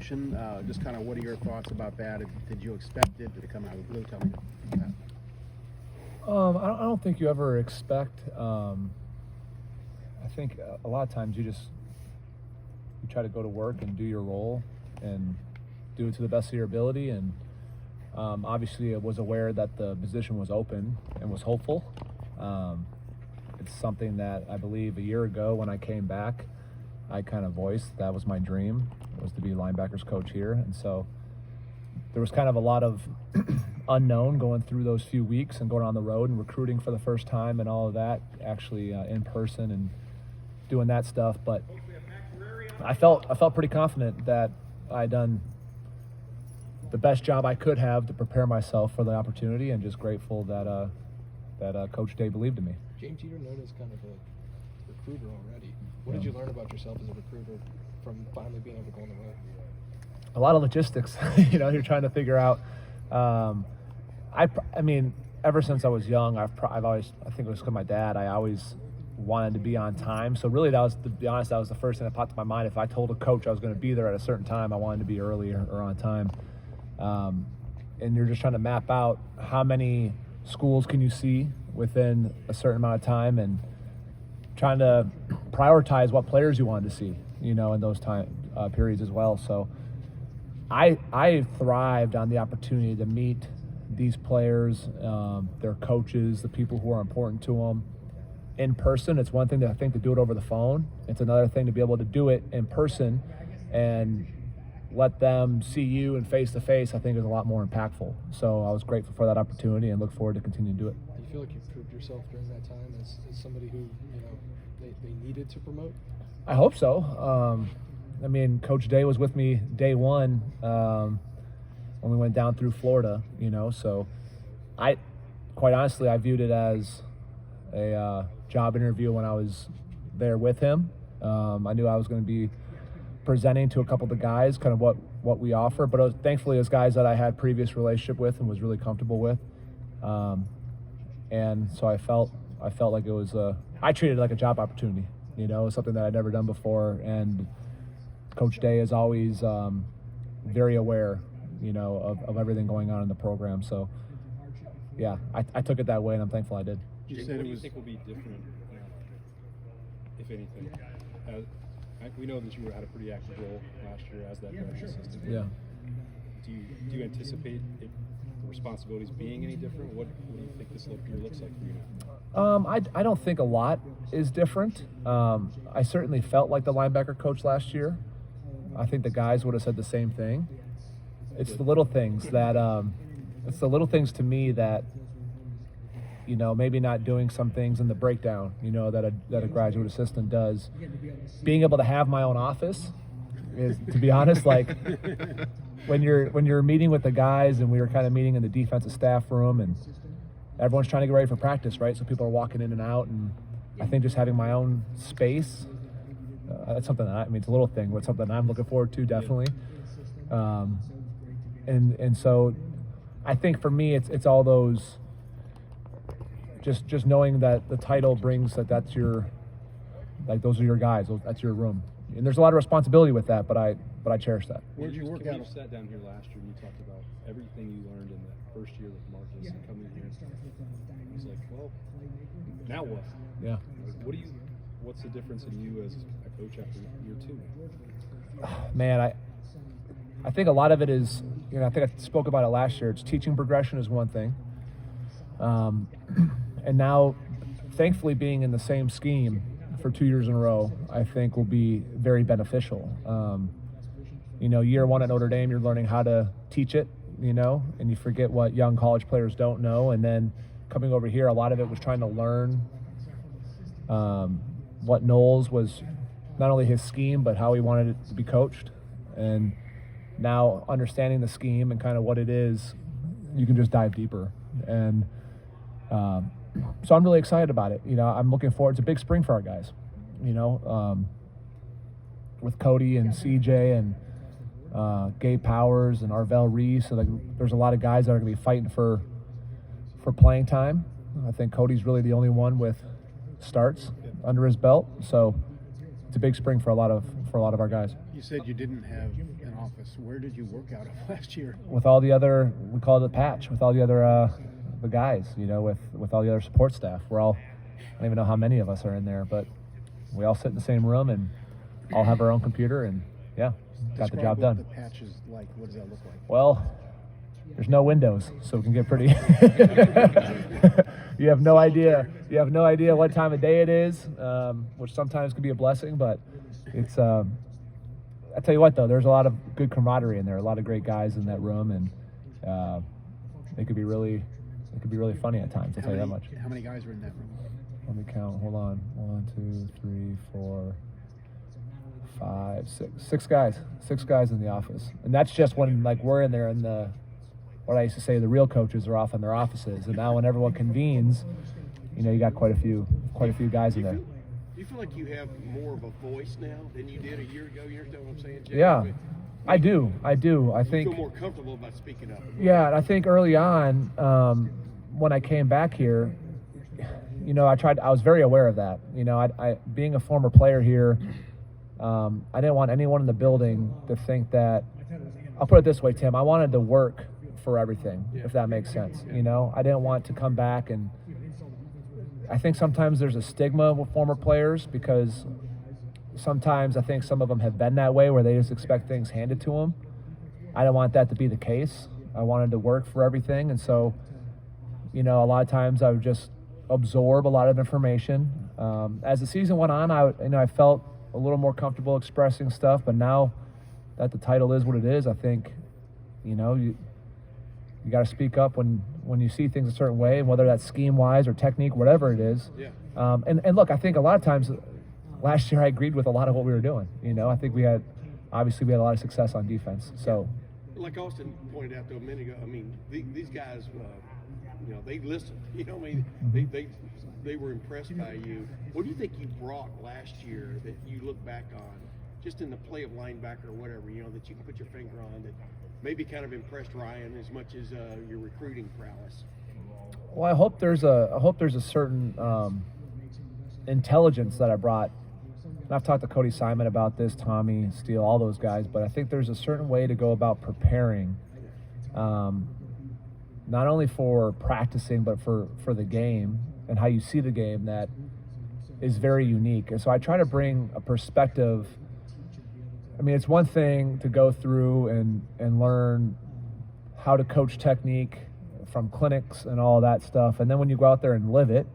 Just kind of what are your thoughts about that? Did you expect it? Did it come out of the blue? Tell me that. I don't think you ever expect. I think a lot of times you try to go to work and do your role and do it to the best of your ability. And obviously, I was aware that the position was open and was hopeful. It's something that I believe a year ago when I came back, I kind of voiced that was my dream, was to be linebackers coach here. And so there was kind of a lot of unknown going through those few weeks and going on the road and recruiting for the first time and all of that, actually in person and doing that stuff. But I felt pretty confident that I'd done the best job I could have to prepare myself for the opportunity, and just grateful that Coach Day believed in me. James, you're known as kind of a recruiter already. What did you learn about yourself as a recruiter from finally being able to go on the road? A lot of logistics. You're trying to figure out. I mean, ever since I was young, I've always, I think it was because of my dad, I always wanted to be on time. So really, that was, to be honest, that was the first thing that popped to my mind. If I told a coach I was going to be there at a certain time, I wanted to be early or on time. And you're just trying to map out how many schools can you see within a certain amount of time, and trying to prioritize what players you wanted to see, in those time periods as well. So I thrived on the opportunity to meet these players, their coaches, the people who are important to them in person. It's one thing, I think, to do it over the phone. It's another thing to be able to do it in person and let them see you and face-to-face, I think, is a lot more impactful. So I was grateful for that opportunity and look forward to continuing to do it. Do you feel like you proved yourself during that time as somebody who, they needed to promote? I hope so. I mean, Coach Day was with me day one when we went down through Florida, so quite honestly, I viewed it as a job interview when I was there with him. I knew I was going to be presenting to a couple of the guys kind of what we offer, but thankfully it was guys that I had previous relationship with and was really comfortable with. And so I felt like it was I treated it like a job opportunity, something that I'd never done before. And Coach Day is always very aware, of everything going on in the program. So yeah, I took it that way, and I'm thankful I did. What do you think will be different, if anything? We know that you had a pretty active role last year as that veteran assistant. Yeah. Do you anticipate the responsibilities being any different? What do you think this year looks like for you now? I don't think a lot is different. I certainly felt like the linebacker coach last year. I think the guys would have said the same thing. It's the little things to me that, maybe not doing some things in the breakdown, that a graduate assistant does. Being able to have my own office is, to be honest, like when you're meeting with the guys, and we were kind of meeting in the defensive staff room, and everyone's trying to get ready for practice, right? So people are walking in and out, and I think just having my own space, that's something that it's a little thing, but something I'm looking forward to, definitely. And so I think for me, it's all those, just knowing that the title brings that's your, like, those are your guys, that's your room. And there's a lot of responsibility with that, but I cherish that. Where'd you work out? You sat down here last year and you talked about everything you learned in that first year with Marcus and coming here. He's like, well, now what? Yeah. What's the difference in you as a coach after year two? Man, I think a lot of it is, I think I spoke about it last year. It's teaching progression is one thing. And now, thankfully, being in the same scheme for 2 years in a row, I think will be very beneficial. Year one at Notre Dame, you're learning how to teach it, and you forget what young college players don't know. And then coming over here, a lot of it was trying to learn what Knowles was, not only his scheme, but how he wanted it to be coached. And now understanding the scheme and kind of what it is, you can just dive deeper. And so I'm really excited about it. I'm looking forward. It's a big spring for our guys, with Cody and CJ and Gabe Powers and Arvell Reese. So there's a lot of guys that are going to be fighting for playing time. I think Cody's really the only one with starts under his belt. So it's a big spring for a lot of our guys. You said you didn't have an office. Where did you work out of last year? With all the other, we call it the patch, with all the other the guys, you know, with all the other support staff. We're all, I don't even know how many of us are in there, but we all sit in the same room and all have our own computer, and got the Describe job what done. the patch is like. What does that look like? Well, there's no windows, so it can get pretty. You have no idea. You have no idea what time of day it is, which sometimes can be a blessing. But it's. I tell you what, though, there's a lot of good camaraderie in there. A lot of great guys in that room, and it could be really funny at times. I'll tell you that much. How many guys were in that room? Let me count. Hold on. 1, 2, 3, 4, 5, 6. 6 guys. 6 guys in the office, and that's just when we're in there in the. What I used to say, the real coaches are off in their offices, and now when everyone convenes, you got quite a few guys in there. Do you feel like you have more of a voice now than you did a year ago? You understand what I'm saying, Jay? Yeah, I do. I You think. feel more comfortable about speaking up. Yeah, and I think early on, when I came back here, I was very aware of that. I being a former player here, I didn't want anyone in the building to think that. I'll put it this way, Tim. I wanted to work for everything, if that makes sense. I didn't want to come back, and I think sometimes there's a stigma with former players because sometimes I think some of them have been that way where they just expect things handed to them. I didn't want that to be the case. I wanted to work for everything, and so a lot of times I would just absorb a lot of information. As the season went on, I felt a little more comfortable expressing stuff, but now that the title is what it is, I think you got to speak up when you see things a certain way, and whether that's scheme-wise or technique, whatever it is. Yeah. And look, I think a lot of times last year I agreed with a lot of what we were doing. I think we had a lot of success on defense. So, Like Austin pointed out though a minute ago, I mean, these guys, they listened. They were impressed by you. What do you think you brought last year that you look back on, just in the play of linebacker or whatever, that you can put your finger on that maybe kind of impressed Ryan as much as your recruiting prowess? well, I hope there's a certain intelligence that I brought. And I've talked to Cody Simon about this, Tommy Steele, all those guys, but I think there's a certain way to go about preparing, not only for practicing, but for the game and how you see the game that is very unique. And so I try to bring a perspective. I mean, it's one thing to go through and learn how to coach technique from clinics and all that stuff. And then when you go out there and live it,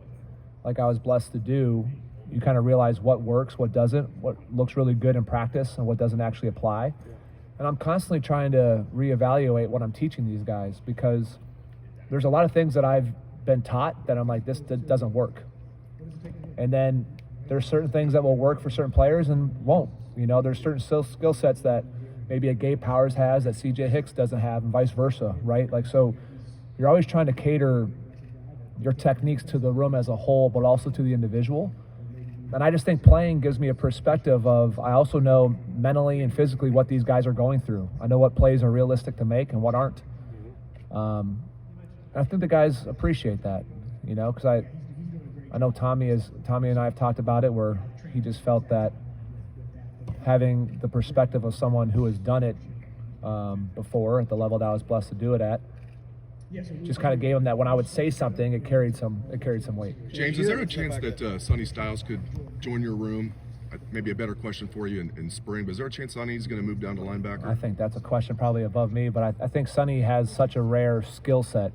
like I was blessed to do, you kind of realize what works, what doesn't, what looks really good in practice, and what doesn't actually apply. And I'm constantly trying to reevaluate what I'm teaching these guys, because there's a lot of things that I've been taught that I'm like, this doesn't work. And then there's certain things that will work for certain players and won't. There's certain skill sets that maybe a Gabe Powers has that CJ Hicks doesn't have, and vice versa, right? So you're always trying to cater your techniques to the room as a whole, but also to the individual. And I just think playing gives me a perspective of, I also know mentally and physically what these guys are going through. I know what plays are realistic to make and what aren't. And I think the guys appreciate that, because I know Tommy and I have talked about it, where he just felt that having the perspective of someone who has done it before at the level that I was blessed to do it at, just kind of gave him that when I would say something, it carried some weight. James, is there a chance that Sonny Styles could join your room? Maybe a better question for you in spring, but is there a chance Sonny's going to move down to linebacker? I think that's a question probably above me, but I think Sonny has such a rare skill set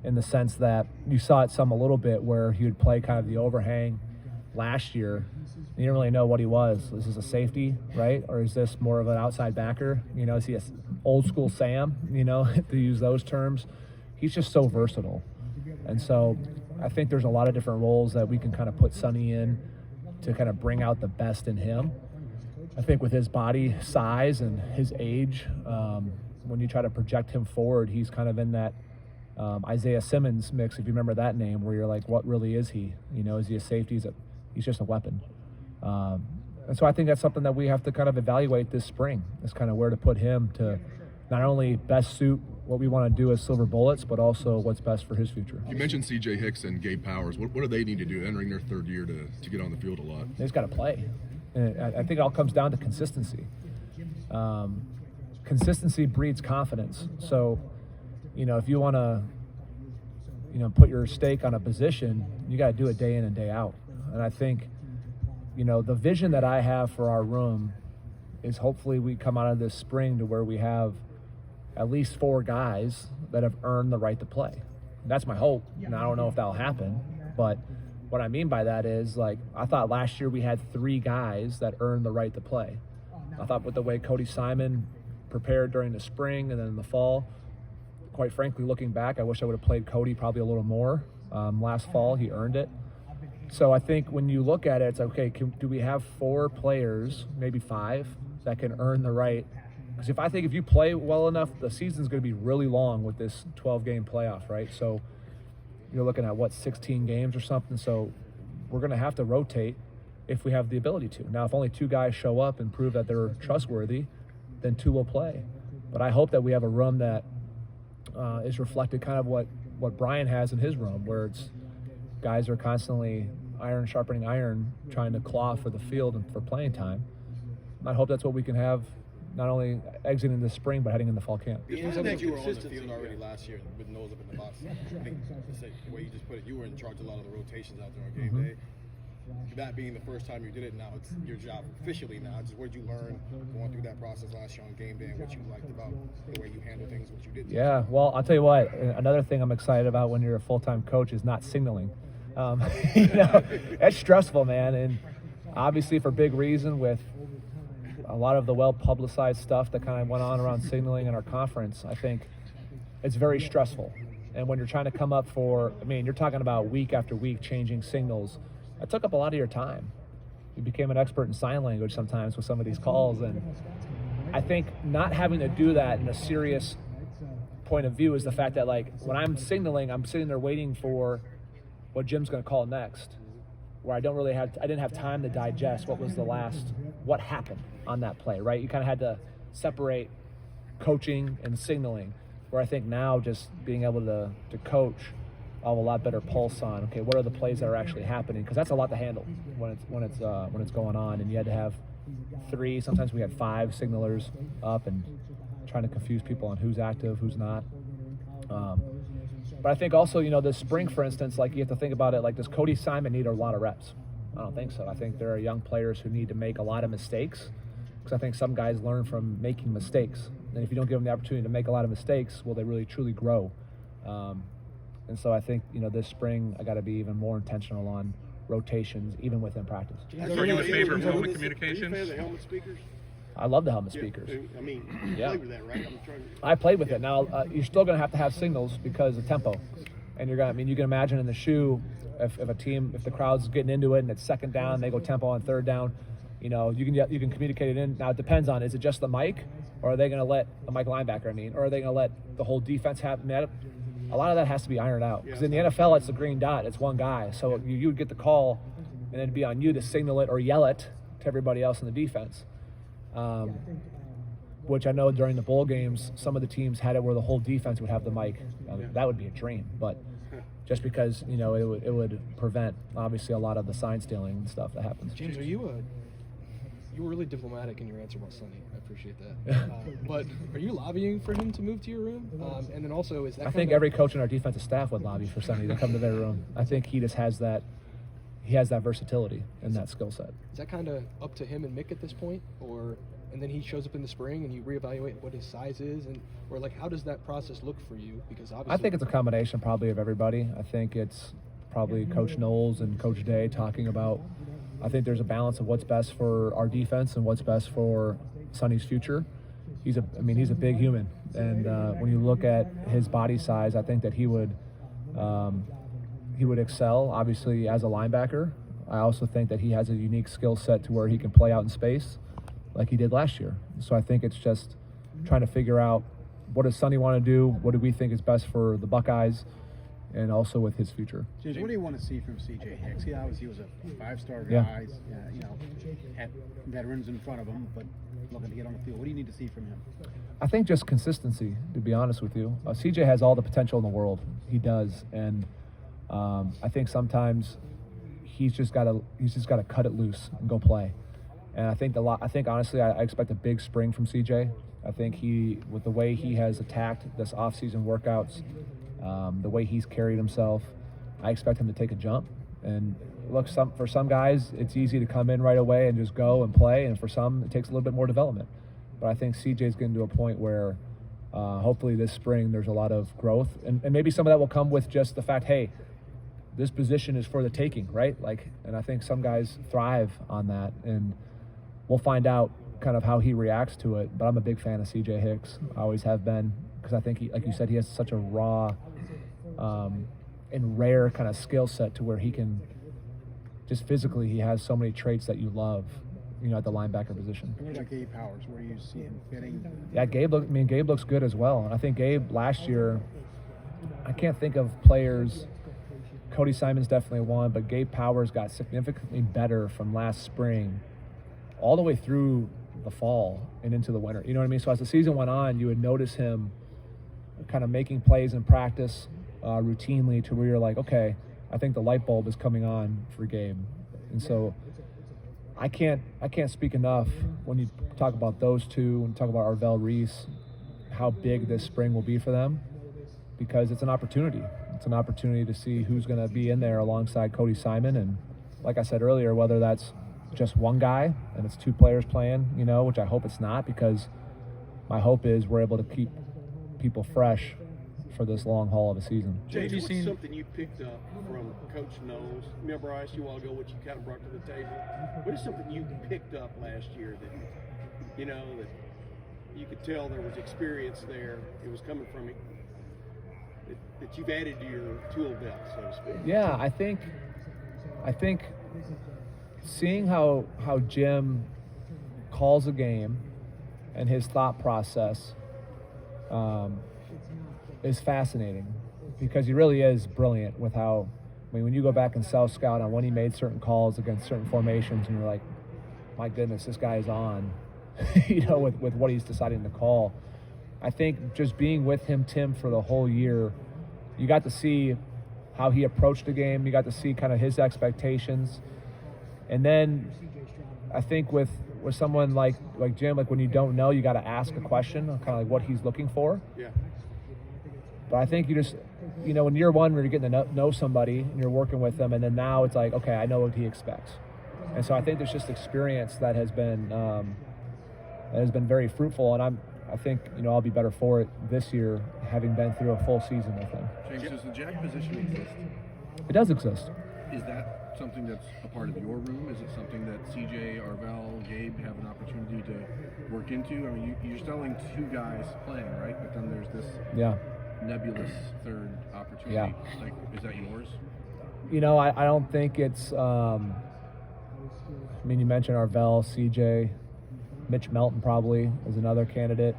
in the sense that you saw it a little bit where he would play kind of the overhang last year. You didn't really know what he was. Is this a safety, right? Or is this more of an outside backer? Is he an old school Sam, to use those terms? He's just so versatile. And so I think there's a lot of different roles that we can kind of put Sonny in to kind of bring out the best in him. I think with his body size and his age, when you try to project him forward, he's kind of in that Isaiah Simmons mix, if you remember that name, where you're like, what really is he? Is he a safety? He's just a weapon. And so I think that's something that we have to kind of evaluate this spring, is kind of where to put him to not only best suit what we want to do as Silver Bullets, but also what's best for his future. You mentioned CJ Hicks and Gabe Powers. What do they need to do entering their third year to get on the field a lot? They just got to play. And I think it all comes down to consistency. consistency breeds confidence. So, if you want to, put your stake on a position, you got to do it day in and day out. And I think, the vision that I have for our room is hopefully we come out of this spring to where we have at least 4 guys that have earned the right to play. That's my hope. And I don't know if that'll happen, but what I mean by that is, like, I thought last year we had 3 guys that earned the right to play. I thought with the way Cody Simon prepared during the spring and then in the fall, quite frankly, looking back, I wish I would have played Cody probably a little more. Last fall, he earned it. So I think when you look at it, it's okay, do we have 4 players, maybe 5, that can earn the right? Because if you play well enough, the season's going to be really long with this 12-game playoff, right? So you're looking at, 16 games or something? So we're going to have to rotate if we have the ability to. Now, if only 2 guys show up and prove that they're trustworthy, then 2 will play. But I hope that we have a room that is reflected kind of what Brian has in his room, where it's guys are constantly iron sharpening iron, trying to claw for the field and for playing time. And I hope that's what we can have, not only exiting the spring, but heading into fall camp. It seems like you were on the field already last year with nose up in the box. I think the way you just put it, you were in charge of a lot of the rotations out there on game day. That being the first time you did it, now it's your job officially now. Just what did you learn going through that process last year on game day, and what you liked about the way you handle things, what you did? Yeah, well, I'll tell you what, another thing I'm excited about when you're a full-time coach is not signaling. It's stressful, man, and obviously for big reason with a lot of the well-publicized stuff that kind of went on around signaling in our conference. I think it's very stressful. And when you're trying to come up you're talking about week after week changing signals. That took up a lot of your time. You became an expert in sign language sometimes with some of these calls. And I think not having to do that in a serious point of view is the fact that, like, when I'm signaling, I'm sitting there waiting for what Jim's going to call next, where I didn't have time to digest what happened on that play, right? You kind of had to separate coaching and signaling, where I think now just being able to coach, I'll have a lot better pulse on, okay, what are the plays that are actually happening? Because that's a lot to handle when it's going on, and you had to have 3, sometimes we had 5 signalers up and trying to confuse people on who's active, who's not. But I think also, this spring, for instance, like, you have to think about it, like, does Cody Simon need a lot of reps? I don't think so. I think there are young players who need to make a lot of mistakes, because I think some guys learn from making mistakes. And if you don't give them the opportunity to make a lot of mistakes, will they really truly grow? And so I think, this spring I got to be even more intentional on rotations, even within practice. Are you a favor of helmet Are you a communications? fan of the helmet speakers? I love the helmet speakers. I mean, you Yeah. play with that, right? I'm trying to. I played with it. Now, you're still going to have signals because of tempo. And you can imagine in the shoe, if the crowd's getting into it and it's second down, they go tempo on third down, you can communicate it in. Now, it depends on, is it just the mic, or are they going to let the mic linebacker, or are they going to let the whole defense have a lot of that has to be ironed out. Because in the NFL, it's the green dot. It's one guy. So you would get the call, and it'd be on you to signal it or yell it to everybody else in the defense. Which I know during the bowl games, some of the teams had it where the whole defense would have the mic. That would be a dream. But just because, it would prevent, obviously, a lot of the sign stealing and stuff that happens. James, you were really diplomatic in your answer about Sonny. I appreciate that. But are you lobbying for him to move to your room? And then also, is that I think every coach in our defensive staff would lobby for Sonny to come to their room. I think he just has that. He has that versatility and that skill set. Is that kind of up to him and Mick at this point, and then he shows up in the spring and you reevaluate what his size is, or like, how does that process look for you? Because obviously, I think it's a combination probably of everybody. I think it's probably Coach Knowles and Coach Day talking about. I think there's a balance of what's best for our defense and what's best for Sonny's future. He's a big human, and when you look at his body size, I think that he would excel, obviously, as a linebacker. I also think that he has a unique skill set to where he can play out in space like he did last year. So I think it's just trying to figure out, what does Sonny want to do? What do we think is best for the Buckeyes? And also with his future. James, what do you want to see from C.J. Hicks? He obviously was a 5-star guy. Yeah. Had veterans in front of him, but looking to get on the field. What do you need to see from him? I think just consistency, to be honest with you. CJ has all the potential in the world. He does, and I think sometimes he's just got to cut it loose and go play. And I think honestly, I expect a big spring from CJ. I think with the way he has attacked this off-season workouts, the way he's carried himself, I expect him to take a jump. And look, for some guys, it's easy to come in right away and just go and play, and for some, it takes a little bit more development. But I think CJ's getting to a point where hopefully this spring there's a lot of growth, and maybe some of that will come with just the fact, hey, this position is for the taking, right? And I think some guys thrive on that, and we'll find out kind of how he reacts to it. But I'm a big fan of CJ Hicks. I always have been, because I think, like you said, he has such a raw and rare kind of skill set to where he can just physically, he has so many traits that you love, at the linebacker position. What about Gabe Powers? Where do you see him fitting? Yeah, Gabe looks good as well. And I think Gabe last year, I can't think of players. Cody Simon's definitely one, but Gabe Powers got significantly better from last spring all the way through the fall and into the winter. You know what I mean? So as the season went on, you would notice him kind of making plays in practice routinely to where you're like, okay, I think the light bulb is coming on for Gabe. And so I can't speak enough when you talk about those two and talk about Arvell Reese, how big this spring will be for them, because it's an opportunity. It's an opportunity to see who's going to be in there alongside Cody Simon. And like I said earlier, whether that's just one guy and it's two players playing, which I hope it's not, because my hope is we're able to keep people fresh for this long haul of a season. James, what's something you picked up from Coach Knowles? Remember I asked you a while ago what you kind of brought to the table? What is something you picked up last year that, that you could tell there was experience there, it was coming from it, that you've added to your tool belt, so to speak? Yeah, I think seeing how Jim calls a game and his thought process is fascinating, because he really is brilliant with how, when you go back and self-scout on when he made certain calls against certain formations, and you're like, my goodness, this guy is on, with what he's deciding to call. I think just being with him, Tim, for the whole year, you got to see how he approached the game. You got to see kind of his expectations. And then I think with someone like Jim, when you don't know, you got to ask a question on kind of like what he's looking for. Yeah. But I think you just, in year one, when you're getting to know somebody and you're working with them, and then now it's like, okay, I know what he expects. And so I think there's just experience that has been very fruitful, and I think I'll be better for it this year, having been through a full season with him. James, does the jack position exist? It does exist. Is that something that's a part of your room? Is it something that CJ, Arvell, Gabe have an opportunity to work into? I mean, you're selling two guys playing, right? But then there's this nebulous third opportunity. Yeah. Is that yours? I don't think it's. You mentioned Arvell, CJ, Mitch Melton probably is another candidate.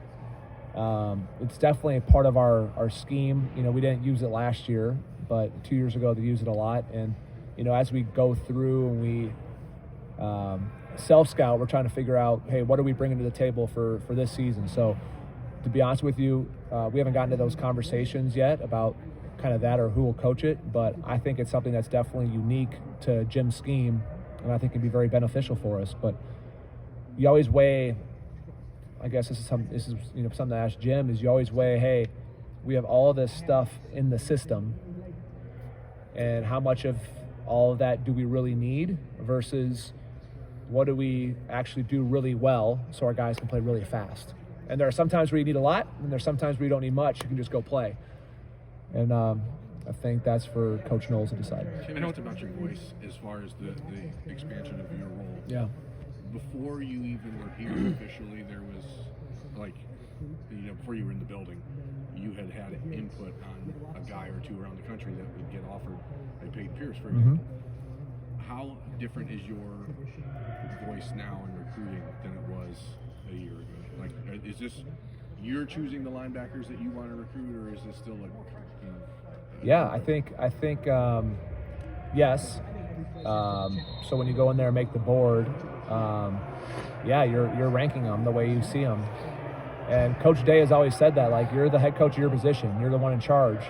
It's definitely a part of our scheme. We didn't use it last year, but 2 years ago they used it a lot. And as we go through and we self-scout, we're trying to figure out, hey, what are we bringing to the table for this season? So to be honest with you, we haven't gotten to those conversations yet about kind of that or who will coach it, but I think it's something that's definitely unique to Jim's scheme, and I think can be very beneficial for us. But you always weigh, I guess this is something to ask Jim, is you always weigh, hey, we have all this stuff in the system, and how much of all of that do we really need versus what do we actually do really well so our guys can play really fast. And there are some times where you need a lot, and there's sometimes where you don't need much. You can just go play. And I think that's for Coach Knowles to decide. I know it's about your voice as far as the expansion of your role. Yeah. Before you even were here officially, there was before you were in the building, you had input on a guy or two around the country that would get offered by Peyton Pierce, for example. How different is your voice now in recruiting than it was a year ago? Is this you're choosing the linebackers that you want to recruit, or is this still Yeah, I think yes. So when you go in there and make the board, you're ranking them the way you see them. And Coach Day has always said that, you're the head coach of your position. You're the one in charge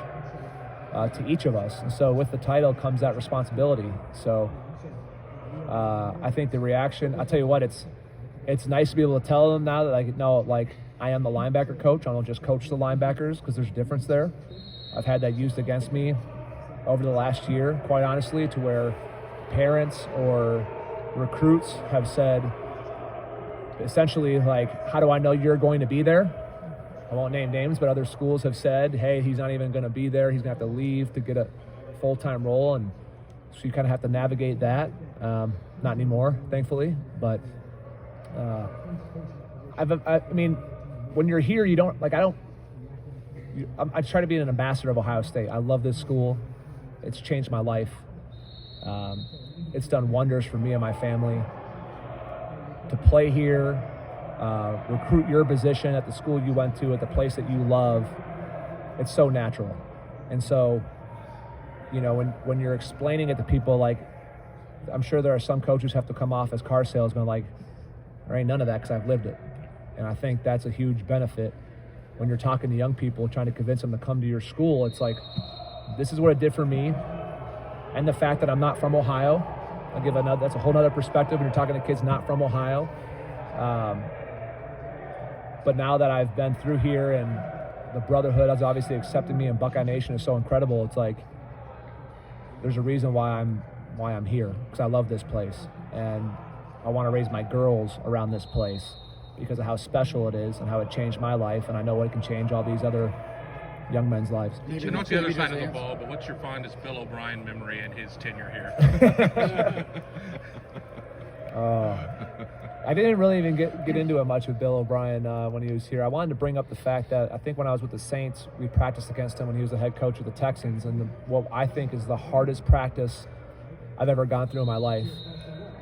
to each of us. And so with the title comes that responsibility. So I think the reaction, I'll tell you what, it's nice to be able to tell them now that I am the linebacker coach. I don't just coach the linebackers because there's a difference there. I've had that used against me over the last year, quite honestly, to where parents or recruits have said, essentially, like, how do I know you're going to be there? I won't name names, but other schools have said, hey, he's not even going to be there. He's going to have to leave to get a full-time role. And so you kind of have to navigate that. Not anymore, thankfully. But I mean, when you're here, you don't, like, I try to be an ambassador of Ohio State. I love this school. It's changed my life. It's done wonders for me and my family. To play here, recruit your position at the school you went to, at the place that you love, it's so natural. And so, you know, when you're explaining it to people, like, I'm sure there are some coaches who have to come off as car salesmen, like, there ain't none of that because I've lived it. And I think that's a huge benefit when you're talking to young people, trying to convince them to come to your school. It's like, this is what it did for me. And the fact that I'm not from Ohio, I'll give another, that's a whole other perspective when you're talking to kids not from Ohio. But now that I've been through here and the brotherhood has obviously accepted me and Buckeye Nation is so incredible, it's like, there's a reason why I'm here, because I love this place. And I want to raise my girls around this place because of how special it is and how it changed my life. And I know it can change all these other young men's lives. So not the other side of the ball, but what's your fondest Bill O'Brien memory in his tenure here? I didn't really even get into it much with Bill O'Brien when he was here. I wanted to bring up the fact that I think when I was with the Saints, we practiced against him when he was the head coach of the Texans, and what I think is the hardest practice I've ever gone through in my life.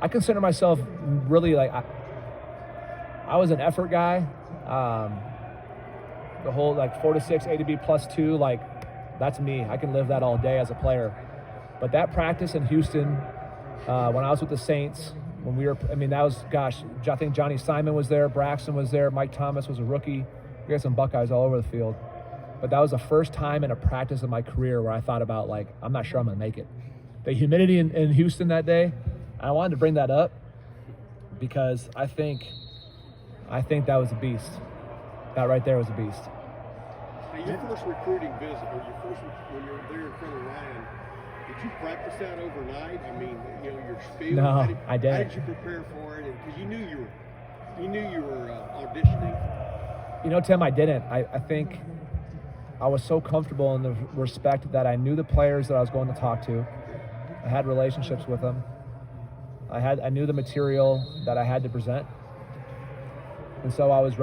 I consider myself really, like, I was an effort guy. The whole, like, 4 to 6, A to B plus 2, like, that's me. I can live that all day as a player. But that practice in Houston, when I was with the Saints, when we were, I mean, that was, gosh, I think Johnny Simon was there, Braxton was there, Mike Thomas was a rookie. We had some Buckeyes all over the field. But that was the first time in a practice of my career where I thought about, like, I'm not sure I'm going to make it. The humidity in Houston that day, I wanted to bring that up because I think that was a beast. That right there was a beast. Now, your first recruiting visit, or your first, when you were there in front of Ryan, did you practice that overnight? I mean, you know, your spiel. No, I didn't. How did you prepare for it? Because you knew you were auditioning. You know, Tim, I didn't. I think I was so comfortable in the respect that I knew the players that I was going to talk to. I had relationships with them. I knew the material that I had to present, and so I was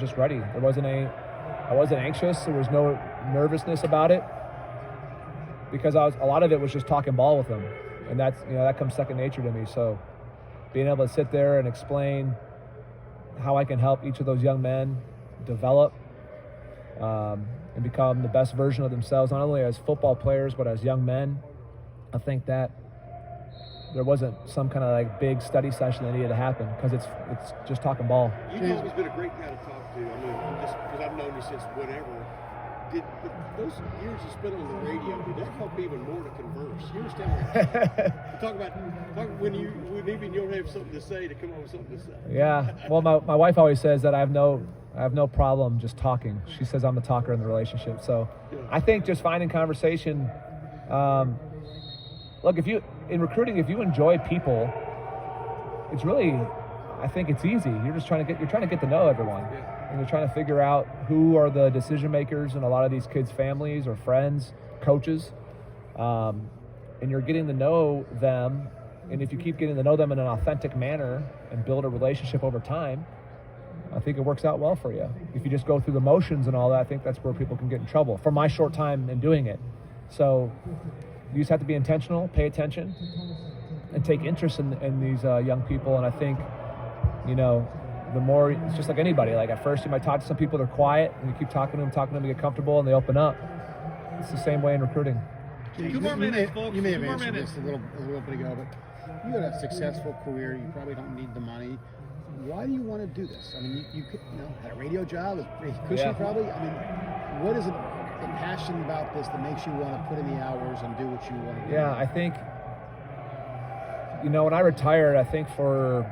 just ready. I wasn't anxious. There was no nervousness about it because a lot of it was just talking ball with them, and that comes second nature to me. So being able to sit there and explain how I can help each of those young men develop and become the best version of themselves, not only as football players but as young men. I think that there wasn't some kind of, like, big study session that needed to happen because it's just talking ball. You've always been a great guy to talk to. I mean, just because I've known you since whatever. Did those years you spent on the radio, did that help even more to converse? You understand what talk about when even you don't have something to say to come up with something to say. Yeah. Well, my wife always says that I have no problem just talking. She says I'm the talker in the relationship. So I think just finding conversation. Look, in recruiting, if you enjoy people, it's really, I think it's easy. You're trying to get to know everyone. And you're trying to figure out who are the decision makers in a lot of these kids' families or friends, coaches. And you're getting to know them. And if you keep getting to know them in an authentic manner and build a relationship over time, I think it works out well for you. If you just go through the motions and all that, I think that's where people can get in trouble from my short time in doing it. So you just have to be intentional, pay attention, and take interest in these young people. And I think, the more, it's just like anybody. Like, at first you might talk to some people, they're quiet, and you keep talking to them, they get comfortable, and they open up. It's the same way in recruiting. You may have answered this a little bit ago, but you had a successful career. You probably don't need the money. Why do you want to do this? I mean, you had a radio job, it's pretty cushy probably. I mean, what is it, the passion about this that makes you want to put in the hours and do what you want to do? Yeah, I think, when I retired, I think for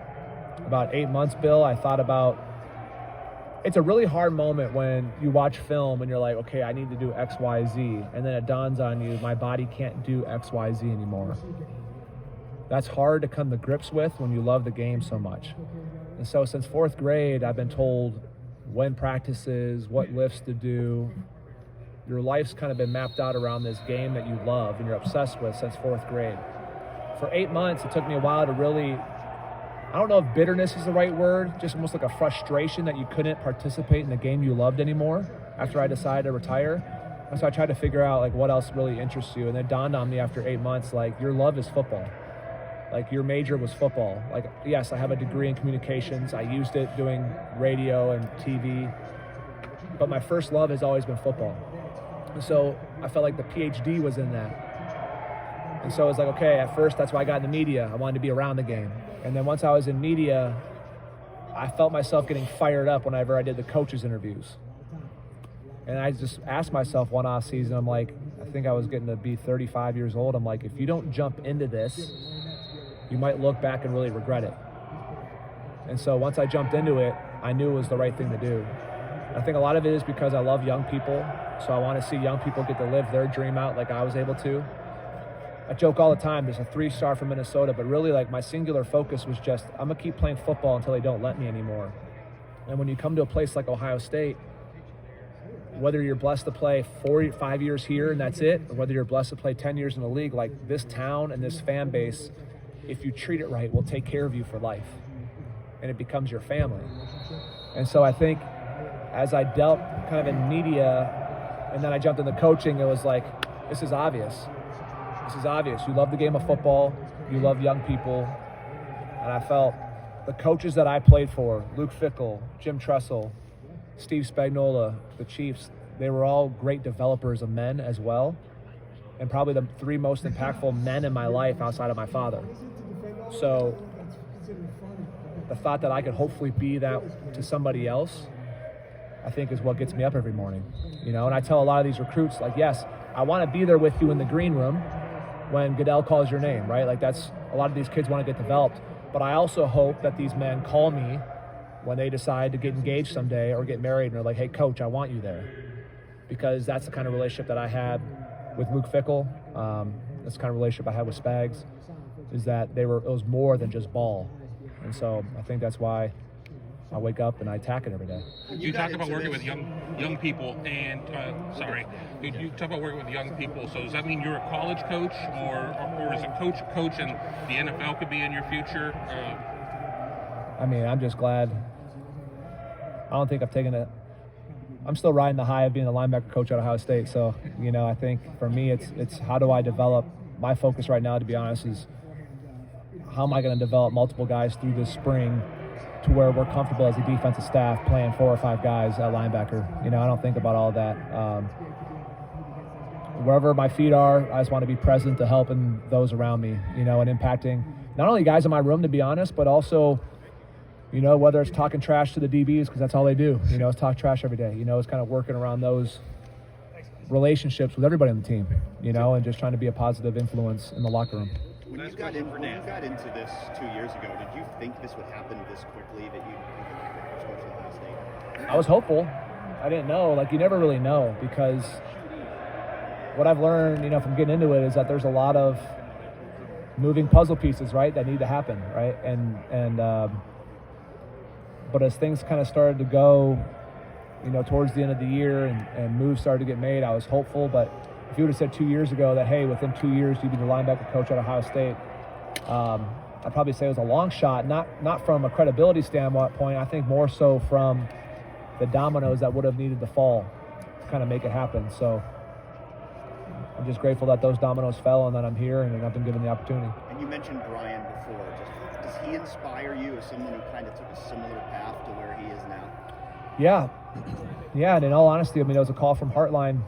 about 8 months, Bill, I thought about it's a really hard moment when you watch film and you're like, okay, I need to do X, Y, Z. And then it dawns on you, my body can't do X, Y, Z anymore. That's hard to come to grips with when you love the game so much. And so since 4th grade, I've been told when practices, what lifts to do. Your life's kind of been mapped out around this game that you love and you're obsessed with since 4th grade. For 8 months, it took me a while to really, I don't know if bitterness is the right word, just almost like a frustration that you couldn't participate in the game you loved anymore after I decided to retire. And so I tried to figure out like what else really interests you. And it dawned on me after 8 months, like your love is football. Like your major was football. Like, yes, I have a degree in communications. I used it doing radio and TV, but my first love has always been football. And so I felt like the PhD was in that. And so it was like, okay, at first that's why I got into media. I wanted to be around the game. And then once I was in media, I felt myself getting fired up whenever I did the coaches interviews. And I just asked myself one off season, I'm like, I think I was getting to be 35 years old. I'm like, if you don't jump into this, you might look back and really regret it. And so once I jumped into it, I knew it was the right thing to do. I think a lot of it is because I love young people, so I want to see young people get to live their dream out like I was able to. I joke all the time, there's a 3-star from Minnesota, but really like my singular focus was just, I'm gonna keep playing football until they don't let me anymore. And when you come to a place like Ohio State, whether you're blessed to play 5 years here and that's it, or whether you're blessed to play 10 years in the league, like this town and this fan base, if you treat it right, will take care of you for life. And it becomes your family. And so I think as I dealt kind of in media and then I jumped into coaching, it was like, this is obvious. This is obvious. You love the game of football. You love young people. And I felt the coaches that I played for, Luke Fickell, Jim Tressel, Steve Spagnuolo, the Chiefs, they were all great developers of men as well. And probably the 3 most impactful men in my life outside of my father. So the thought that I could hopefully be that to somebody else, I think is what gets me up every morning. You know, and I tell a lot of these recruits, like, yes, I want to be there with you in the green room when Goodell calls your name, right? Like that's, a lot of these kids want to get developed. But I also hope that these men call me when they decide to get engaged someday or get married and they're like, hey, coach, I want you there. Because that's the kind of relationship that I had with Luke Fickell. That's the kind of relationship I had with Spags, is that it was more than just ball. And so I think that's why I wake up and I attack it every day. You talk about working with young people, and you talk about working with young people. So does that mean you're a college coach, or is a coach and the NFL could be in your future? I mean, I'm just glad. I don't think I've taken it. I'm still riding the high of being a linebacker coach at Ohio State. So, you know, I think for me, it's how do I develop. My focus right now, to be honest, is how am I going to develop multiple guys through this spring to where we're comfortable as a defensive staff playing 4 or 5 guys at linebacker. You know, I don't think about all that. Wherever my feet are, I just want to be present to helping those around me, you know, and impacting not only guys in my room, to be honest, but also, you know, whether it's talking trash to the DBs, because that's all they do, you know, it's talk trash every day. You know, it's kind of working around those relationships with everybody on the team, you know, and just trying to be a positive influence in the locker room. When you got into this 2 years ago, did you think this would happen this quickly, that you'd become the first coach of Ohio State? I was hopeful. I didn't know. Like, you never really know, because what I've learned, you know, from getting into it is that there's a lot of moving puzzle pieces, right, that need to happen, right? But as things kind of started to go, you know, towards the end of the year and moves started to get made, I was hopeful. But if you would have said 2 years ago that, hey, within 2 years you'd be the linebacker coach at Ohio State, I'd probably say it was a long shot, not from a credibility standpoint, I think more so from the dominoes that would have needed to fall to kind of make it happen. So I'm just grateful that those dominoes fell and that I'm here and I've been given the opportunity. And you mentioned Brian before. Does he inspire you as someone who kind of took a similar path to where he is now? Yeah, and in all honesty, I mean, there was a call from Heartline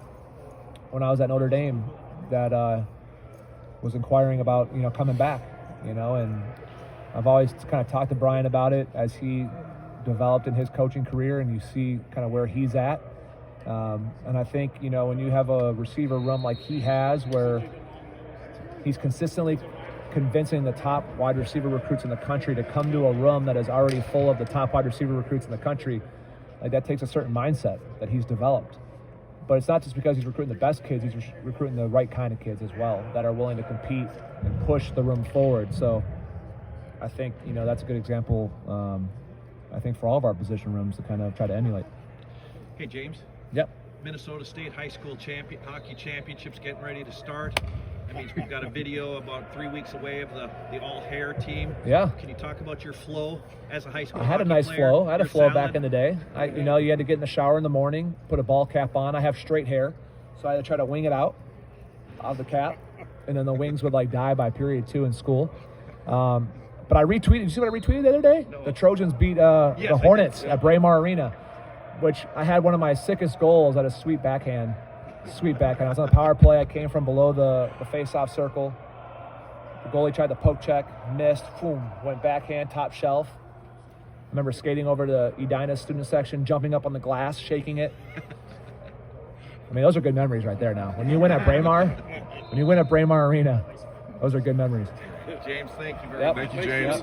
when I was at Notre Dame that was inquiring about, you know, coming back, you know, and I've always kind of talked to Brian about it as he developed in his coaching career, and you see kind of where he's at. And I think, you know, when you have a receiver room like he has, where he's consistently convincing the top wide receiver recruits in the country to come to a room that is already full of the top wide receiver recruits in the country, Like, that takes a certain mindset that he's developed. But it's not just because he's recruiting the best kids, he's recruiting the right kind of kids as well that are willing to compete and push the room forward. So I think, that's a good example, I think, for all of our position rooms to kind of try to emulate. Hey, James. Yep. Minnesota State High School Hockey Championships getting ready to start. That means we've got a video about 3 weeks away of the all-hair team. Yeah. Can you talk about your flow as a high school I had a hockey nice player? flow. I had a You're flow solid. back in the day. You had to get in the shower in the morning, put a ball cap on. I have straight hair, so I had to try to wing it out of the cap, and then the wings would die by period 2 in school. But I retweeted. Did you see what I retweeted the other day? No. The Trojans beat the Hornets at Braemar Arena, which I had one of my sickest goals at a sweet backhand. I was on a power play. I came from below the face-off circle. The goalie tried the poke check, missed, boom, went backhand, top shelf. I remember skating over to Edina's student section, jumping up on the glass, shaking it. I mean, those are good memories right there now. When you win at Braemar Arena, those are good memories. James, thank you very Yep. much. Thank you, James.